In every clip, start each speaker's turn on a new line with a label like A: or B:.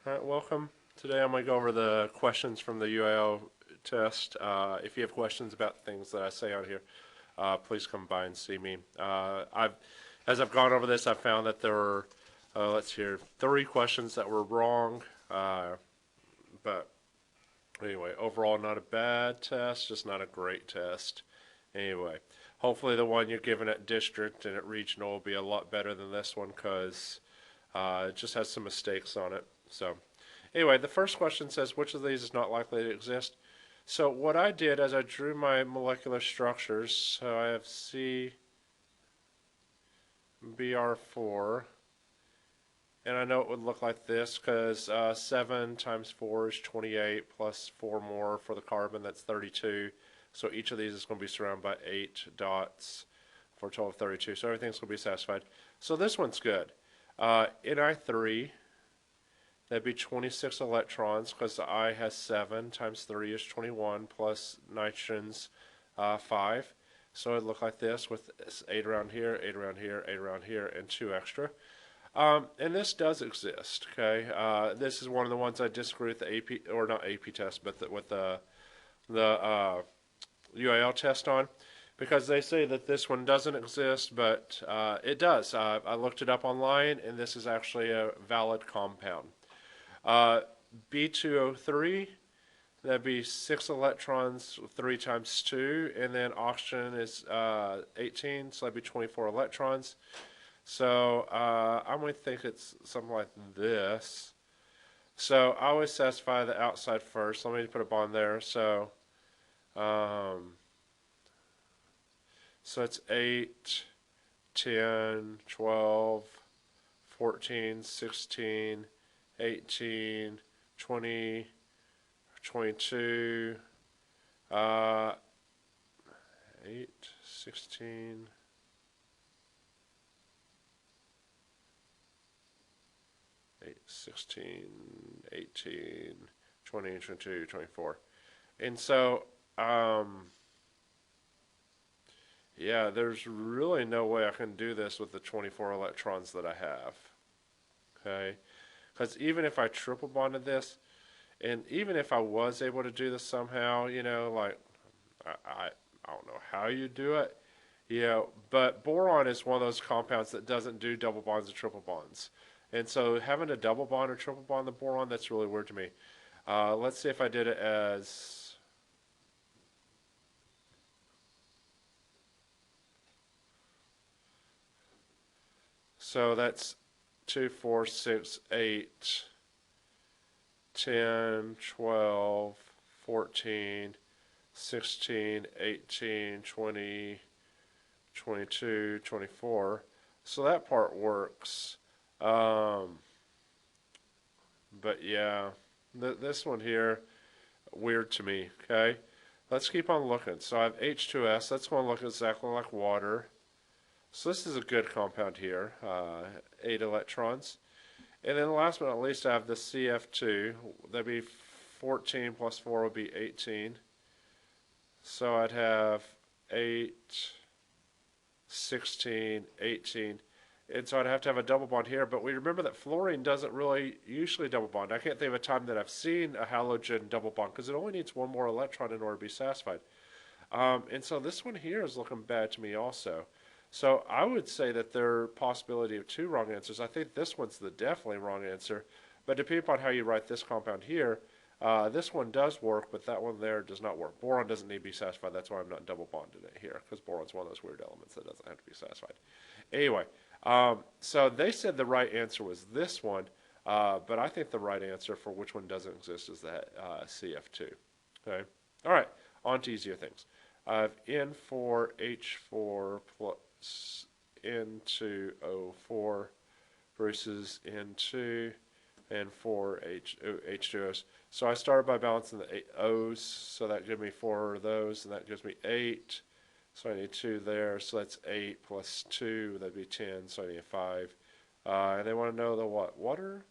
A: Alright, welcome. Today I'm going to go over the questions from the UIL test. If you have questions about things that I say on here, please come by and see me. As I've gone over this, I've found that there were, let's hear, 3 questions that were wrong. But anyway, overall not a bad test, just not a great test. Anyway, hopefully the one you're given at district and at regional will be a lot better than this one because it just has some mistakes on it. So anyway, the first question says, which of these is not likely to exist? So what I did as I drew my molecular structures, so I have CBr4, and I know it would look like this because 7 times 4 is 28 plus 4 more for the carbon, that's 32. So each of these is going to be surrounded by 8 dots for a total of 32. So everything's going to be satisfied. So this one's good. Ni3, that'd be 26 electrons because the I has 7 times 3 is 21 plus nitrogen's 5. So it'd look like this with 8 around here, 8 around here, 8 around here, and 2 extra. And this does exist, okay? This is one of the ones I disagree with the AP, or not AP test, but with the UIL test on, because they say that this one doesn't exist, but it does. I looked it up online, and this is actually a valid compound. B2O3, that'd be 6 electrons, 3 times 2, and then oxygen is 18, so that'd be 24 electrons. So I'm going to think it's something like this. So I always satisfy the outside first. Let me put a bond there. So it's 8, 10, 12, 14, 16, 18, 20, 22, 8, 16, 8, 16, 18, 20, 22, 24. And so, yeah, there's really no way I can do this with the 24 electrons that I have. Okay? Because even if I triple bonded this, and even if I was able to do this somehow, you know, like, I don't know how you do it, you know, but boron is one of those compounds that doesn't do double bonds or triple bonds. And so having a double bond or triple bond the boron, that's really weird to me. Let's see if I did it as... So that's 2, 4, 6, 8, 10, 12, 14, 16, 18, 20, 22, 24. So that part works. But yeah, this one here, weird to me, okay? Let's keep on looking. So I have H2S. That's going to look exactly like water. So this is a good compound here, 8 electrons. And then last but not least, I have the CF2. That'd be 14 plus 4 would be 18. So I'd have 8, 16, 18. And so I'd have to have a double bond here. But we remember that fluorine doesn't really usually double bond. I can't think of a time that I've seen a halogen double bond because it only needs 1 more electron in order to be satisfied. And so this one here is looking bad to me also. So I would say that there are possibility of 2 wrong answers. I think this one's the definitely wrong answer. But depending upon how you write this compound here, this one does work, but that one there does not work. Boron doesn't need to be satisfied. That's why I'm not double bonding it here, because boron's one of those weird elements that doesn't have to be satisfied. Anyway, so they said the right answer was this one, but I think the right answer for which one doesn't exist is that CF2. Okay. All right, on to easier things. I have N4H4 plus N2O4 versus N2 and 4 H2Os. So I started by balancing the 8 O's, so that gives me 4 of those, and that gives me 8. So I need 2 there, so that's 8 plus 2, that'd be 10, so I need 5. And they want to know the what? Water?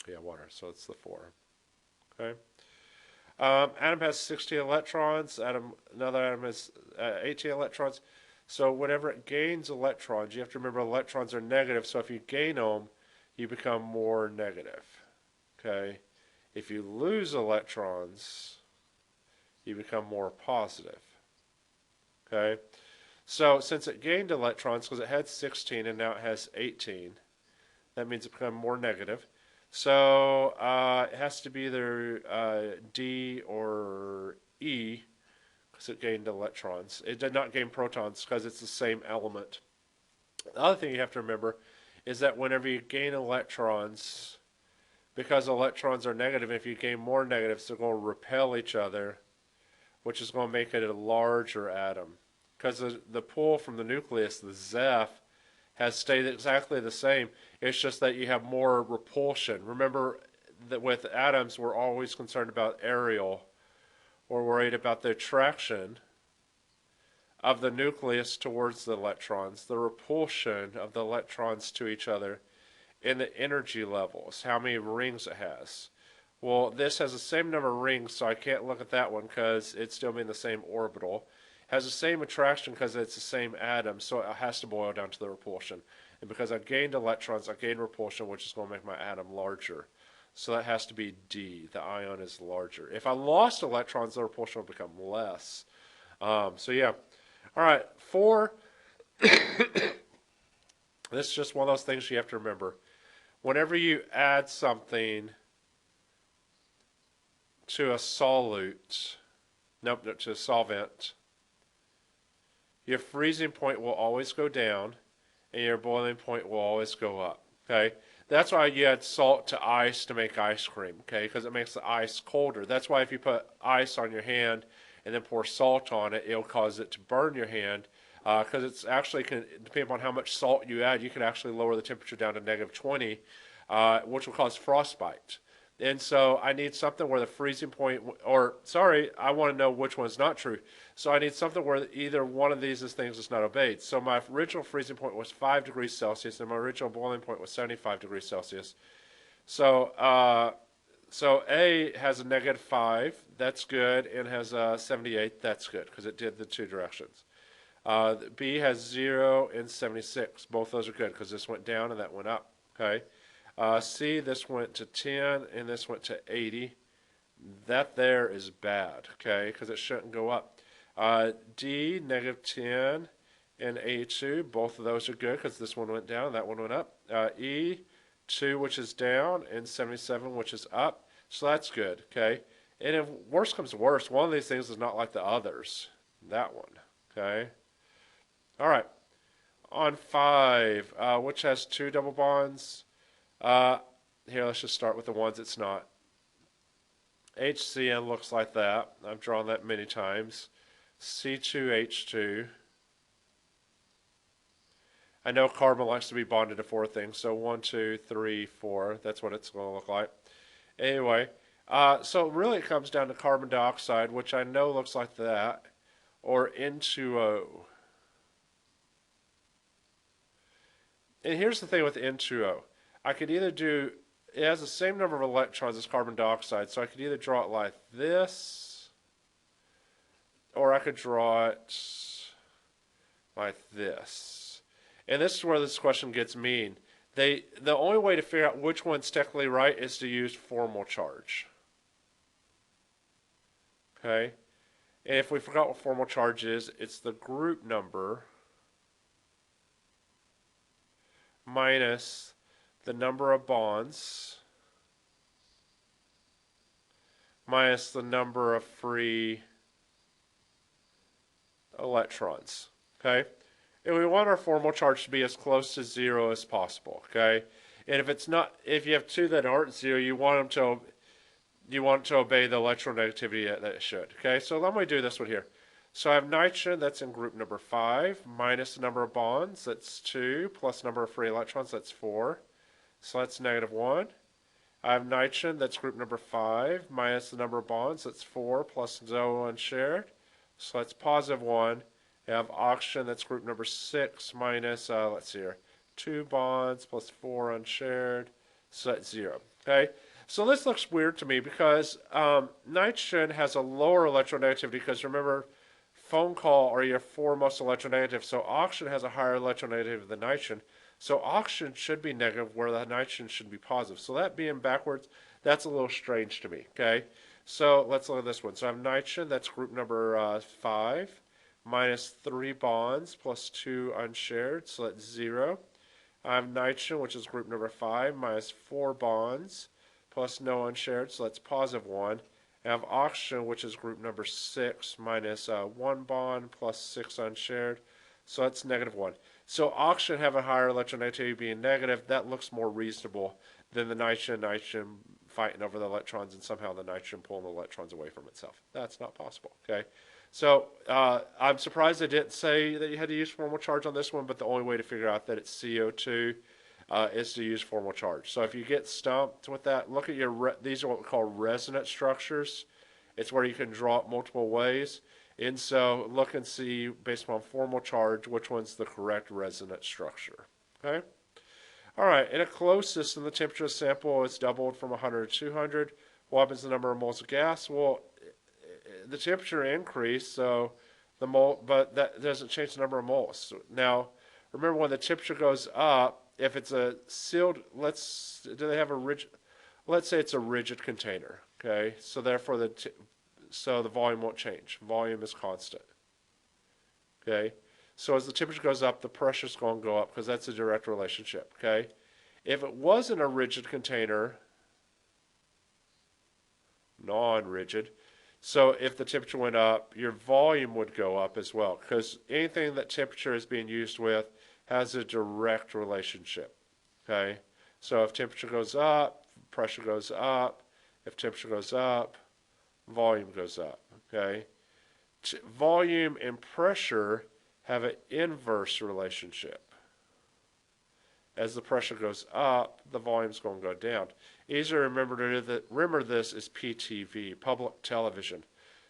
A: Yeah, water, so it's the 4. Okay. Atom has 16 electrons, another atom has 18 electrons. So whenever it gains electrons, you have to remember electrons are negative, so if you gain them, you become more negative. Okay? If you lose electrons, you become more positive. Okay? So since it gained electrons, because it had 16 and now it has 18, that means it becomes more negative. So it has to be either D or E, because it gained electrons. It did not gain protons because it's the same element. The other thing you have to remember is that whenever you gain electrons, because electrons are negative, if you gain more negatives, they're going to repel each other, which is going to make it a larger atom. Because the pull from the nucleus, the Zeph, has stayed exactly the same. It's just that you have more repulsion. Remember that with atoms, we're always concerned about aerial. We're worried about the attraction of the nucleus towards the electrons, the repulsion of the electrons to each other, and the energy levels, how many rings it has. Well, this has the same number of rings, so I can't look at that one because it's still in the same orbital. It has the same attraction because it's the same atom, so it has to boil down to the repulsion. And because I gained electrons, I gained repulsion, which is going to make my atom larger. So that has to be D. The ion is larger. If I lost electrons, the repulsion will become less. So yeah. All right, 4. This is just one of those things you have to remember. Whenever you add something to a solute, to a solvent, your freezing point will always go down and your boiling point will always go up. Okay? That's why you add salt to ice to make ice cream, okay? Because it makes the ice colder. That's why if you put ice on your hand and then pour salt on it, it'll cause it to burn your hand. Because it's actually, depending upon how much salt you add, you can actually lower the temperature down to -20, which will cause frostbite. And so I need something where the freezing point, I want to know which one's not true. So I need something where either one of these things is not obeyed. So my original freezing point was 5 degrees Celsius, and my original boiling point was 75 degrees Celsius. So A has a -5, that's good, and has a 78, that's good, because it did the two directions. B has 0 and 76, both those are good, because this went down and that went up, okay? C, this went to 10 and this went to 80. That there is bad, okay, because it shouldn't go up. D, -10 and 82, both of those are good because this one went down and that one went up. E, 2, which is down, and 77, which is up. So that's good, okay? And if worse comes to worse, one of these things is not like the others. That one, okay? All right. On 5, which has 2 double bonds. Here, let's just start with the ones it's not. HCN looks like that. I've drawn that many times. C2H2. I know carbon likes to be bonded to 4 things, so 1, 2, 3, 4. That's what it's going to look like. Anyway, so really it comes down to carbon dioxide, which I know looks like that, or N2O. And here's the thing with N2O. I could either do, it has the same number of electrons as carbon dioxide, so I could either draw it like this, or I could draw it like this. And this is where this question gets mean. The only way to figure out which one's technically right is to use formal charge. Okay? And if we forgot what formal charge is, it's the group number minus the number of bonds minus the number of free electrons, okay? And we want our formal charge to be as close to 0 as possible, okay? And if it's not, if you have 2 that aren't 0, you want it to obey the electronegativity that it should, okay? So let me do this one here. So I have nitrogen, that's in group number 5, minus the number of bonds, that's 2, plus number of free electrons, that's 4. So that's -1. I have nitrogen, that's group number 5, minus the number of bonds, that's 4, plus 0 unshared. So that's +1. I have oxygen, that's group number 6, minus, let's see here, 2 bonds plus 4 unshared. So that's 0. Okay? So this looks weird to me because nitrogen has a lower electronegativity because remember, phone call are your 4 most electronegative. So oxygen has a higher electronegativity than nitrogen. So oxygen should be negative where the nitrogen should be positive. So that being backwards, that's a little strange to me. Okay, so let's look at this one. So I have nitrogen, that's group number 5, minus 3 bonds plus 2 unshared, so that's 0. I have nitrogen, which is group number 5, minus 4 bonds plus no unshared, so that's positive 1. I have oxygen, which is group number 6, minus 1 bond plus 6 unshared, so that's negative 1. So oxygen have a higher electronegativity being negative. That looks more reasonable than the nitrogen fighting over the electrons and somehow the nitrogen pulling the electrons away from itself. That's not possible. Okay, so I'm surprised they didn't say that you had to use formal charge on this one, but the only way to figure out that it's CO2 is to use formal charge. So if you get stumped with that, look at these are what we call resonance structures. It's where you can draw it multiple ways. And so look and see, based upon formal charge, which one's the correct resonance structure. Okay? All right, in a closed system, the temperature of the sample is doubled from 100 to 200. What happens to the number of moles of gas? Well, the temperature increased, so but that doesn't change the number of moles. So now, remember when the temperature goes up, if it's a sealed, let's say it's a rigid container. Okay, so therefore the volume won't change. Volume is constant. Okay, so as the temperature goes up, the pressure is going to go up because that's a direct relationship. Okay, if it wasn't a rigid container, non-rigid, so if the temperature went up, your volume would go up as well because anything that temperature is being used with has a direct relationship. Okay, so if temperature goes up, pressure goes up. If temperature goes up, volume goes up. Okay, volume and pressure have an inverse relationship. As the pressure goes up, the volume's going to go down. Easy to remember this is PTV, public television.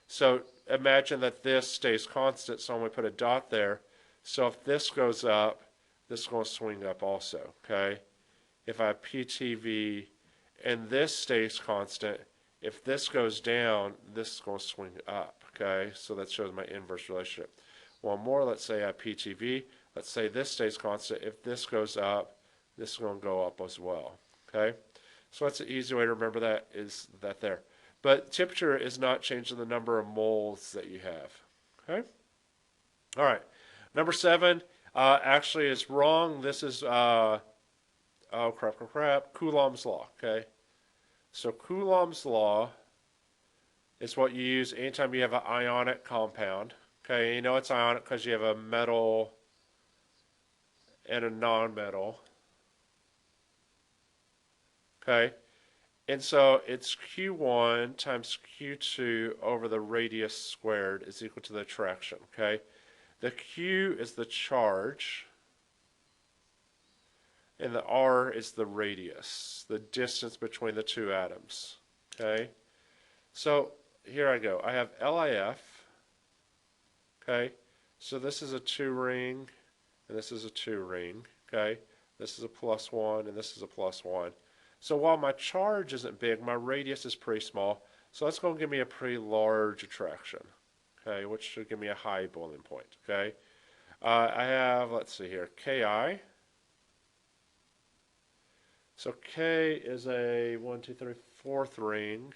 A: So imagine that this stays constant, so I'm going to put a dot there. So if this goes up, this is going to swing up also. Okay, if I have PTV and this stays constant, if this goes down, this is going to swing up. Okay, so that shows my inverse relationship. One more, let's say I have PTV. Let's say this stays constant. If this goes up, this is going to go up as well. Okay, so that's an easy way to remember that is that there. But temperature is not changing the number of moles that you have. Okay, all right. Number 7 actually is wrong. This is Coulomb's law. Okay, so Coulomb's law is what you use anytime you have an ionic compound. Okay, you know it's ionic because you have a metal and a non-metal. Okay, and so it's Q1 times Q2 over the radius squared is equal to the attraction. Okay, the Q is the charge, and the R is the radius, the distance between the two atoms. Okay, so here I go. I have LIF. Okay, so this is a 2 ring, and this is a 2 ring. Okay, this is a +1, and this is a +1. So while my charge isn't big, my radius is pretty small. So that's going to give me a pretty large attraction. Okay, which should give me a high boiling point. Okay, I have, let's see here, Ki. So K is a 1, 2, 3, 4th ring,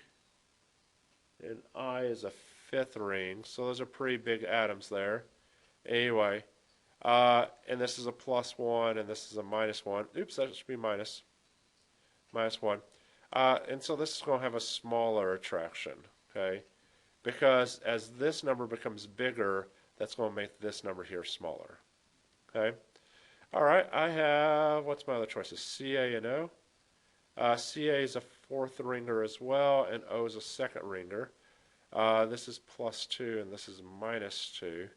A: and I is a 5th ring. So those are pretty big atoms there. Anyway, and this is a +1, and this is a -1. Oops, that should be -1. And so this is going to have a smaller attraction, okay? Because as this number becomes bigger, that's going to make this number here smaller, okay? All right, I have, what's my other choices? Ca and O. Ca is a 4th ringer as well, and O is a 2nd ringer. This is +2, and this is -2.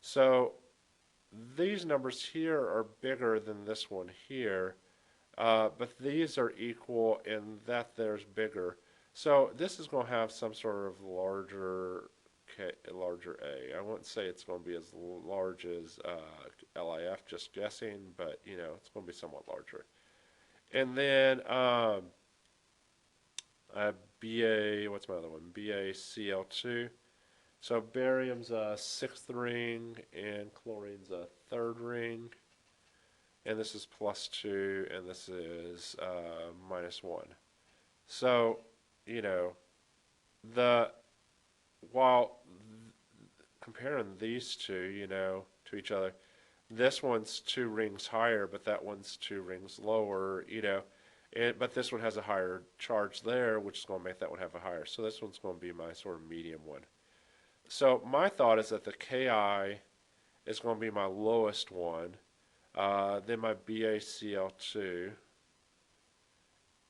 A: So these numbers here are bigger than this one here, but these are equal in that there's bigger. So this is going to have some sort of larger A. I wouldn't say it's going to be as large as LIF, just guessing, but you know, it's going to be somewhat larger. And then BA, what's my other one? BaCl2. So barium's a 6th ring and chlorine's a 3rd ring. and this is plus 2, and this is minus 1. So, you know, the while comparing these two, to each other, this one's 2 rings higher, but that one's 2 rings lower, but this one has a higher charge there, which is going to make that one have a higher. So this one's going to be my sort of medium one. So my thought is that the Ki is going to be my lowest one, then my BaCl2,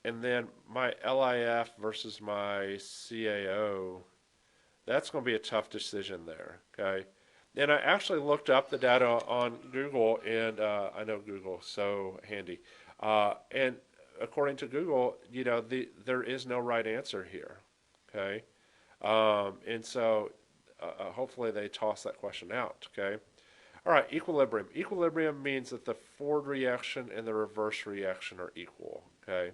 A: and then my LiF versus my CaO. That's going to be a tough decision there, okay? And I actually looked up the data on Google, and I know Google's so handy. And according to Google, there is no right answer here, okay? And so hopefully they toss that question out, okay? All right, equilibrium. Equilibrium means that the forward reaction and the reverse reaction are equal, okay?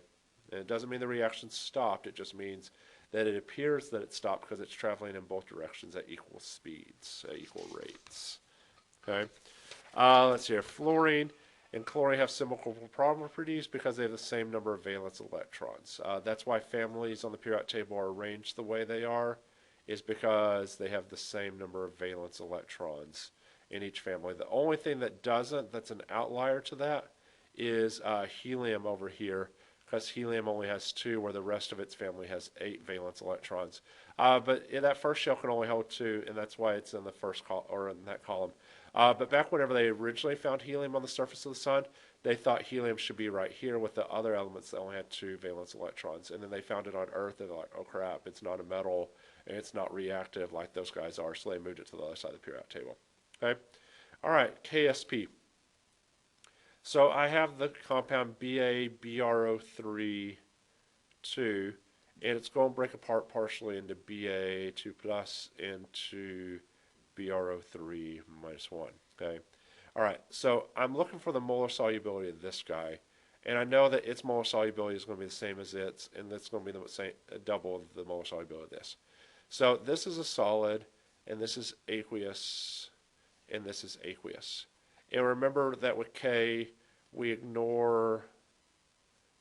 A: And it doesn't mean the reaction stopped. It just means that it appears that it stopped because it's traveling in both directions at equal speeds, at equal rates. Okay. Let's see here. Fluorine and chlorine have similar properties because they have the same number of valence electrons. That's why families on the periodic table are arranged the way they are, is because they have the same number of valence electrons in each family. The only thing that doesn't, that's an outlier to that, is helium over here, because helium only has 2, where the rest of its family has 8 valence electrons. But in that first shell can only hold 2, and that's why it's in the first or in that column. But back whenever they originally found helium on the surface of the sun, they thought helium should be right here with the other elements that only had 2 valence electrons. And then they found it on Earth, and they're like, oh crap, it's not a metal, and it's not reactive like those guys are, so they moved it to the other side of the periodic table. Okay? All right, KSP. So I have the compound BaBrO3 2, and it's going to break apart partially into Ba2 plus into BrO3 minus 1. Okay. All right. So I'm looking for the molar solubility of this guy, and I know that its molar solubility is going to be the same as its, and that's going to be the same double of the molar solubility of this. So this is a solid, and this is aqueous, and this is aqueous. And remember that with K, we ignore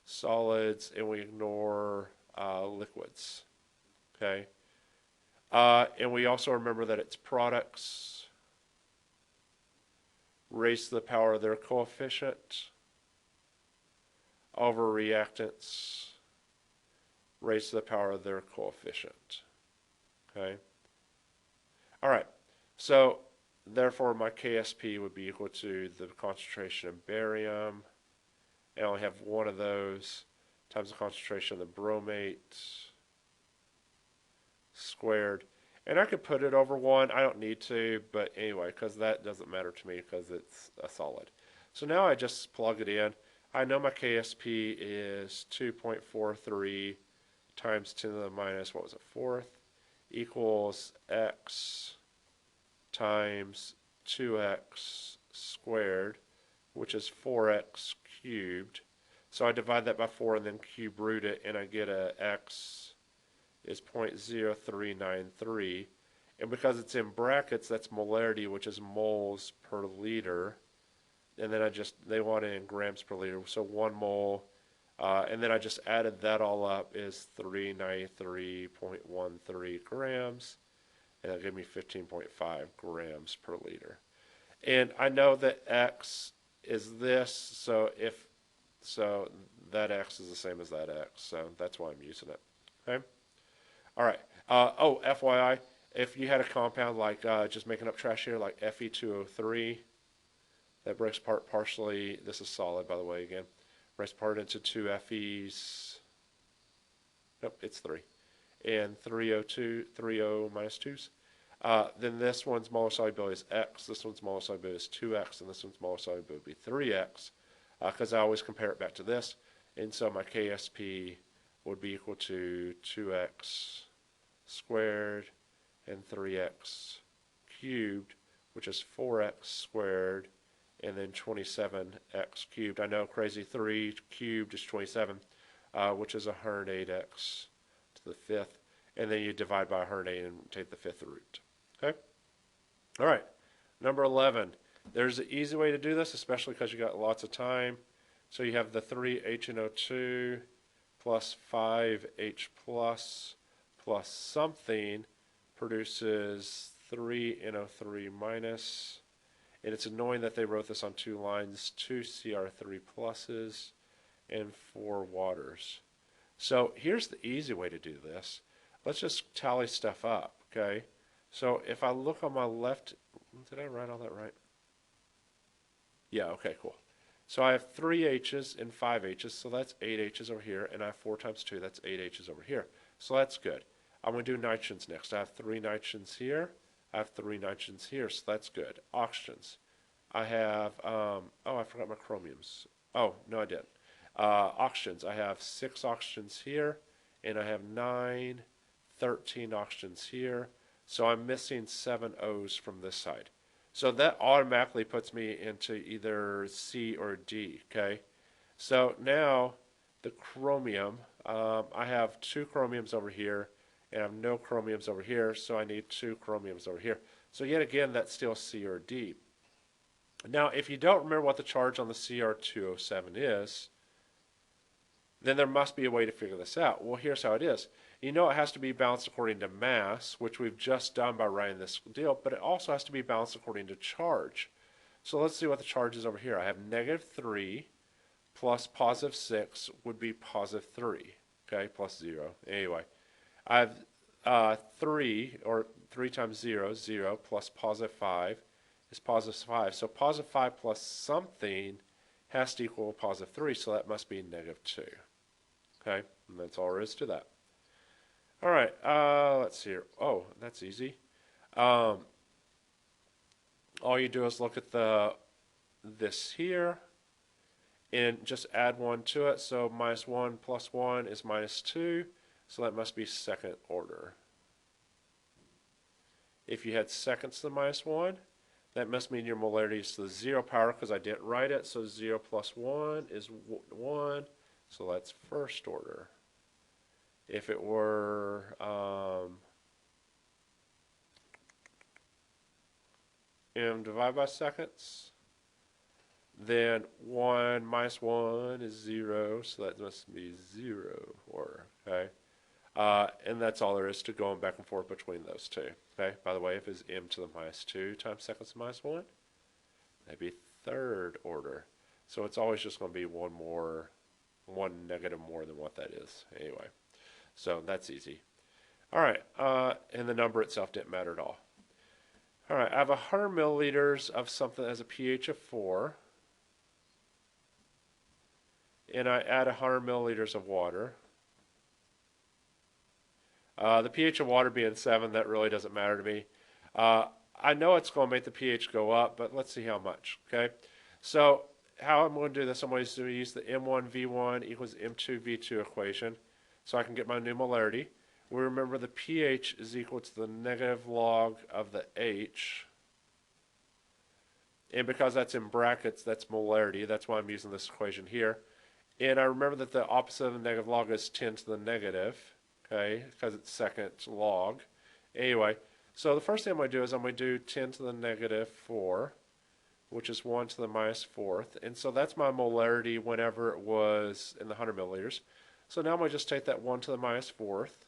A: solids and we ignore liquids. Okay? And we also remember that its products raised to the power of their coefficient over reactants raised to the power of their coefficient. Okay? All right. So therefore, my KSP would be equal to the concentration of barium. I only have one of those times the concentration of the bromate squared. And I could put it over 1. I don't need to, but anyway, because that doesn't matter to me because it's a solid. So now I just plug it in. I know my KSP is 2.43 times 10 to the minus, what was it, 4th, equals x times 2x squared, which is 4x cubed. So I divide that by 4 and then cube root it, and I get a x is 0.0393. And because it's in brackets, that's molarity, which is moles per liter. And then they want it in grams per liter. So 1 mole, and then I just added that all up, is 393.13 grams. And that gave me 15.5 grams per liter. And I know that x is this, so that x is the same as that x, so that's why I'm using it. Okay? All right. FYI, if you had a compound like, just making up trash here, like Fe2O3, that breaks apart partially, this is solid, by the way, again, breaks apart into 2 Fe's, nope, it's 3, and 3O2, 3O minus 2's. Then this one's molar solubility is x, this one's molar solubility is 2x, and this one's molar solubility is 3x, because I always compare it back to this. And so my KSP would be equal to 2x squared and 3x cubed, which is 4x squared, and then 27x cubed. I know, crazy, 3 cubed is 27, which is 108x to the 5th. And then you divide by 108 and take the 5th root. Okay? All right. Number 11. There's an easy way to do this, especially because you got lots of time. So you have the 3HNO2 plus 5H plus something produces 3NO3 minus. And it's annoying that they wrote this on 2 lines, 2 Cr3 pluses and 4 waters. So here's the easy way to do this. Let's just tally stuff up, okay? So if I look on my left, did I write all that right? Yeah, okay, cool. So I have 3 H's and 5 H's, so that's 8 H's over here, and I have 4 times 2, that's 8 H's over here. So that's good. I'm going to do nitrogens next. I have 3 nitrogens here, I have 3 nitrogens here, so that's good. Oxygens. I have, oh, I forgot my chromiums. Oh, no, I didn't. Oxygens. I have 6 oxygens here, and I have 9, 13 oxygens here. So I'm missing 7 O's from this side. So that automatically puts me into either C or D, okay? So now the chromium, I have 2 chromiums over here, and I have no chromiums over here, so I need 2 chromiums over here. So yet again, that's still C or D. Now, if you don't remember what the charge on the Cr2O7 is, then there must be a way to figure this out. Well, here's how it is. You know it has to be balanced according to mass, which we've just done by writing this deal, but it also has to be balanced according to charge. So let's see what the charge is over here. I have -3 plus +6 would be +3, okay, plus 0. Anyway, I have 3, or 3 times 0, 0, plus +5 is +5. So +5 plus something has to equal +3, so that must be -2. Okay, and that's all there is to that. All right, let's see here. Oh, that's easy. All you do is look at this here and just add 1 to it. So -1 plus 1 is -2, so that must be second order. If you had seconds to the -1, that must mean your molarity is to the 0 power because I didn't write it. So 0 plus 1 is 1, so that's first order. If it were m divided by seconds, then 1 minus 1 is 0, so that must be 0 order, okay? And that's all there is to going back and forth between those two, okay? By the way, if it's m to the -2 times seconds to -1, that'd be third order. So it's always just going to be one negative more than what that is, anyway. So that's easy. All right, and the number itself didn't matter at all. All right, I have 100 milliliters of something that has a pH of 4, and I add 100 milliliters of water. The pH of water being 7, that really doesn't matter to me. I know it's going to make the pH go up, but let's see how much, okay? So how I'm going to do this, I'm going to use the M1V1 equals M2V2 equation so I can get my new molarity. We remember the pH is equal to the negative log of the H. And because that's in brackets, that's molarity. That's why I'm using this equation here. And I remember that the opposite of the negative log is 10 to the negative, okay, because it's second log. Anyway, so the first thing I'm going to do is I'm going to do 10 to the negative 4, which is 1 to the -4th. And so that's my molarity whenever it was in the 100 milliliters. So now I'm going to just take that 1 to the -4th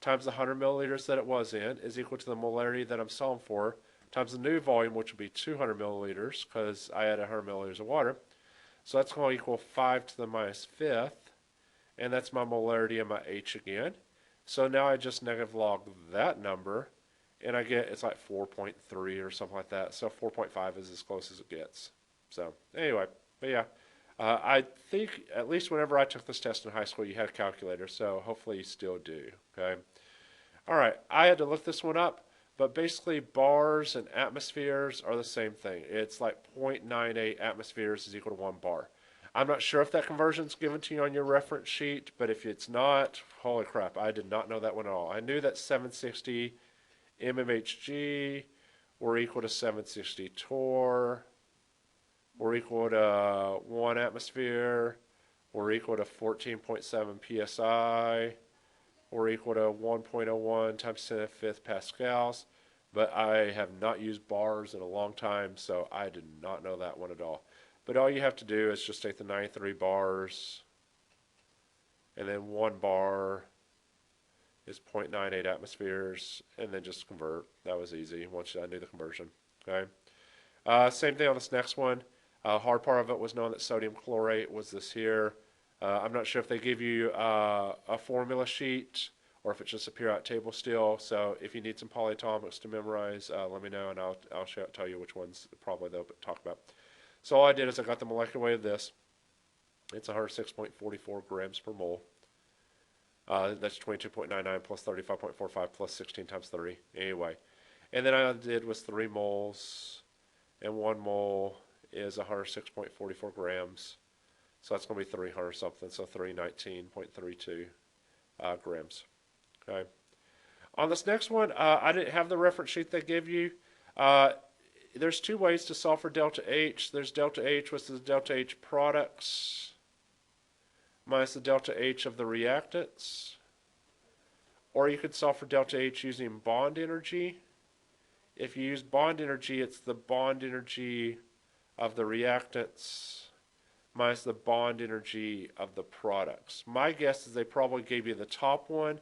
A: times the 100 milliliters that it was in is equal to the molarity that I'm solving for times the new volume, which would be 200 milliliters because I added 100 milliliters of water. So that's going to equal 5 to the -5th, and that's my molarity and my H again. So now I just negative log that number, and I get, it's like 4.3 or something like that. So 4.5 is as close as it gets. So anyway, but yeah. I think at least whenever I took this test in high school, you had a calculator, so hopefully you still do, okay? All right, I had to look this one up, but basically bars and atmospheres are the same thing. It's like 0.98 atmospheres is equal to 1 bar. I'm not sure if that conversion's given to you on your reference sheet, but if it's not, holy crap, I did not know that one at all. I knew that 760 mmHg were equal to 760 torr. We're equal to 1 atmosphere. We're equal to 14.7 psi. We're equal to 1.01 times 10 to the 5th pascals. But I have not used bars in a long time, so I did not know that one at all. But all you have to do is just take the 93 bars, and then 1 bar is 0.98 atmospheres, and then just convert. That was easy once I knew the conversion. Okay. Same thing on this next one. Hard part of it was knowing that sodium chlorate was this here. I'm not sure if they give you a formula sheet or if it's just a periodic table still. So if you need some polyatomics to memorize, let me know and I'll tell you which ones probably they'll talk about. So all I did is I got the molecular weight of this. It's 106.44 grams per mole. That's 22.99 plus 35.45 plus 16 times 30. Anyway, and then I did was 3 moles, and 1 mole is 106.44 grams. So that's going to be 300 something, so 319.32 grams. Okay. On this next one, I didn't have the reference sheet they give you. There's 2 ways to solve for delta H. There's delta H, which is delta H products, minus the delta H of the reactants. Or you could solve for delta H using bond energy. If you use bond energy, it's the bond energy of the reactants minus the bond energy of the products. My guess is they probably gave you the top one,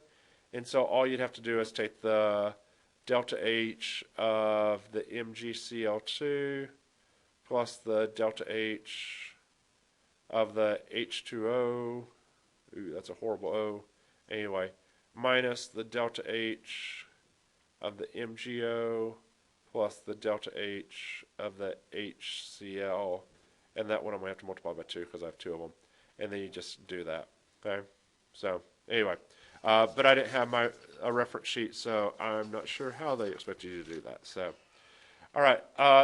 A: and so all you'd have to do is take the delta H of the MgCl2 plus the delta H of the H2O. Ooh, that's a horrible O. Anyway, minus the delta H of the MgO plus the delta H of the HCl. And that one I'm going to have to multiply by 2 because I have 2 of them. And then you just do that. Okay? So, anyway. But I didn't have a reference sheet, so I'm not sure how they expect you to do that. So, all right.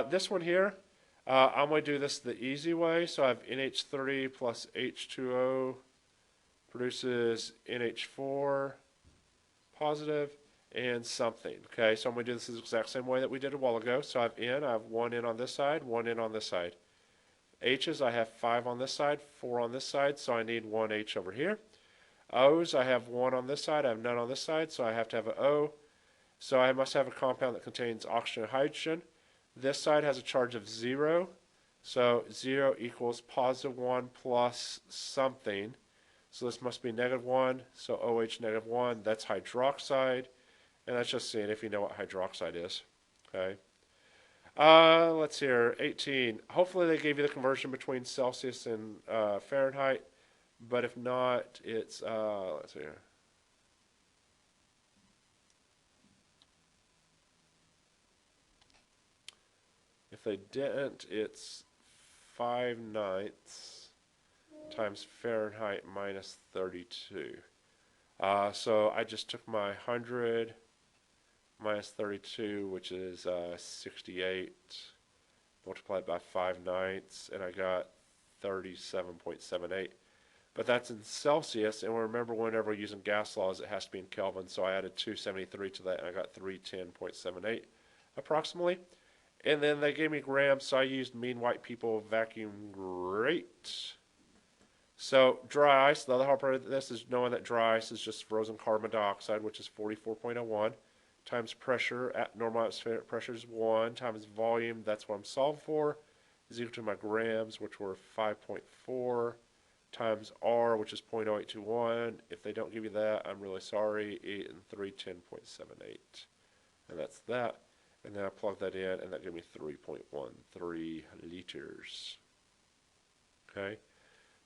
A: This one here, I'm going to do this the easy way. So I have NH3 plus H2O produces NH4 positive and something. Okay, so I'm going to do this the exact same way that we did a while ago. So I have N, I have 1 N on this side, 1 N on this side. H's, I have 5 on this side, 4 on this side, so I need 1 H over here. O's, I have 1 on this side, I have none on this side, so I have to have an O. So I must have a compound that contains oxygen and hydrogen. This side has a charge of 0, so 0 equals positive 1 plus something. So this must be -1, so OH -1, that's hydroxide. And that's just seeing if you know what hydroxide is. Okay. Let's see here, 18. Hopefully they gave you the conversion between Celsius and Fahrenheit, but if not, it's, let's see here. If they didn't, it's 5/9 times Fahrenheit minus 32. So I just took my 100 minus 32, which is 68, multiplied by 5/9, and I got 37.78. But that's in Celsius, and remember whenever we're using gas laws, it has to be in Kelvin, so I added 273 to that, and I got 310.78 approximately. And then they gave me grams, so I used mean white people vacuum rate. So dry ice, the other hard part of this is knowing that dry ice is just frozen carbon dioxide, which is 44.01, times pressure, at normal atmospheric pressure is 1, times volume, that's what I'm solving for, is equal to my grams, which were 5.4, times R, which is 0.0821. If they don't give you that, I'm really sorry, 8 and 310.78. And that's that. And then I plug that in, and that gives me 3.13 liters. Okay.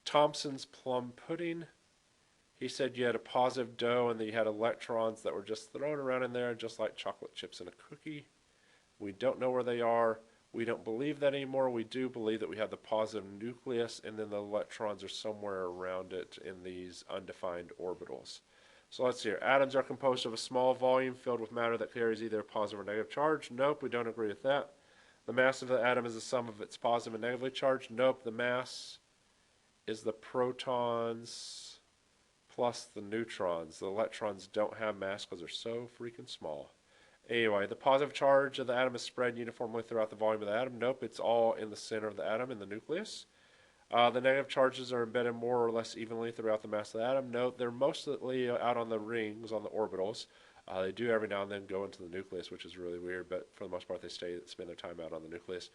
A: Thompson's plum pudding. He said you had a positive dough and that you had electrons that were just thrown around in there, just like chocolate chips in a cookie. We don't know where they are. We don't believe that anymore. We do believe that we have the positive nucleus, and then the electrons are somewhere around it in these undefined orbitals. So let's see here. Atoms are composed of a small volume filled with matter that carries either a positive or negative charge. Nope, we don't agree with that. The mass of the atom is the sum of its positive and negatively charged. Nope, the mass is the protons plus the neutrons. The electrons don't have mass because they're so freaking small. Anyway, the positive charge of the atom is spread uniformly throughout the volume of the atom. Nope, it's all in the center of the atom, in the nucleus. The negative charges are embedded more or less evenly throughout the mass of the atom. Note, they're mostly out on the rings, on the orbitals. They do every now and then go into the nucleus, which is really weird, but for the most part, they spend their time out on the nucleus.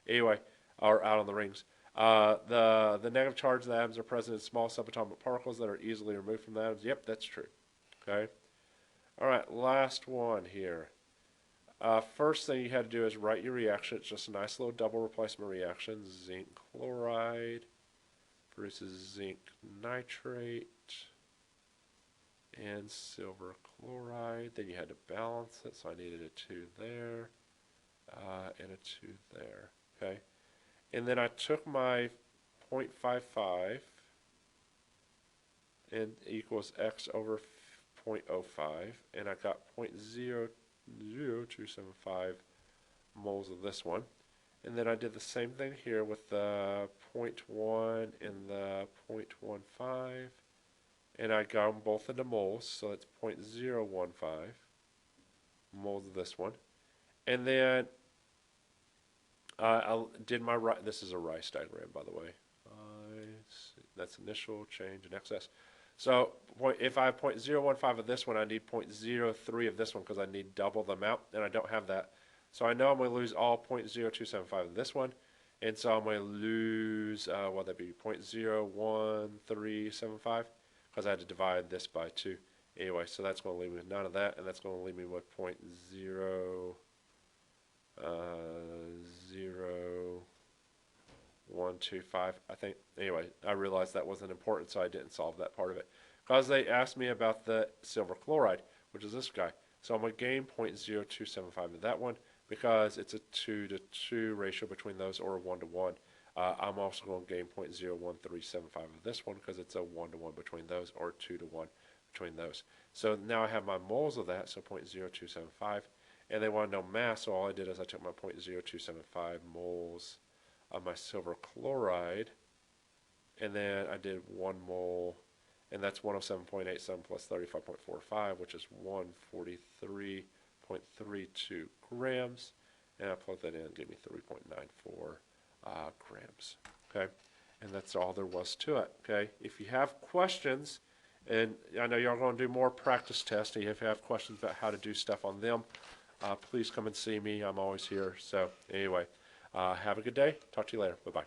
A: Anyway, or out on the rings. The negative charge of the atoms are present in small subatomic particles that are easily removed from the atoms. Yep, that's true. Okay. All right, last one here. First thing you had to do is write your reaction. It's just a nice little double replacement reaction. Zinc chloride produces zinc nitrate and silver chloride. Then you had to balance it, so I needed a 2 there and a 2 there. Okay, and then I took my 0.55 and equals x over 0.05, and I got 0.00275 moles of this one. And then I did the same thing here with the 0.1 and the 0.15, and I got them both into moles, so it's 0.015 moles of this one. And then I did my this is a Rice diagram, by the way. That's initial change in excess. So if I have 0.015 of this one, I need 0.03 of this one because I need double the amount, and I don't have that. So I know I'm going to lose all 0.0275 of this one, and so I'm going to lose, what would that be, 0.01375, because I had to divide this by 2. Anyway, so that's going to leave me with none of that, and that's going to leave me with 0.0125, I think. Anyway, I realized that wasn't important, so I didn't solve that part of it. Because they asked me about the silver chloride, which is this guy. So I'm going to gain 0.0275 of that one, because it's a 2 to 2 ratio between those, or a 1 to 1. I'm also going to gain 0.01375 of this one, because it's a 1 to 1 between those, or 2 to 1 between those. So now I have my moles of that, so 0.0275. And they want to know mass, so all I did is I took my 0.0275 moles of my silver chloride, and then I did 1 mole, and that's 107.87 plus 35.45, which is 143.32 grams, and I plug that in and give me 3.94 grams. Okay, and that's all there was to it. Okay, if you have questions, and I know y'all going to do more practice tests, and if you have questions about how to do stuff on them, please come and see me. I'm always here. So anyway, have a good day. Talk to you later. Bye-bye.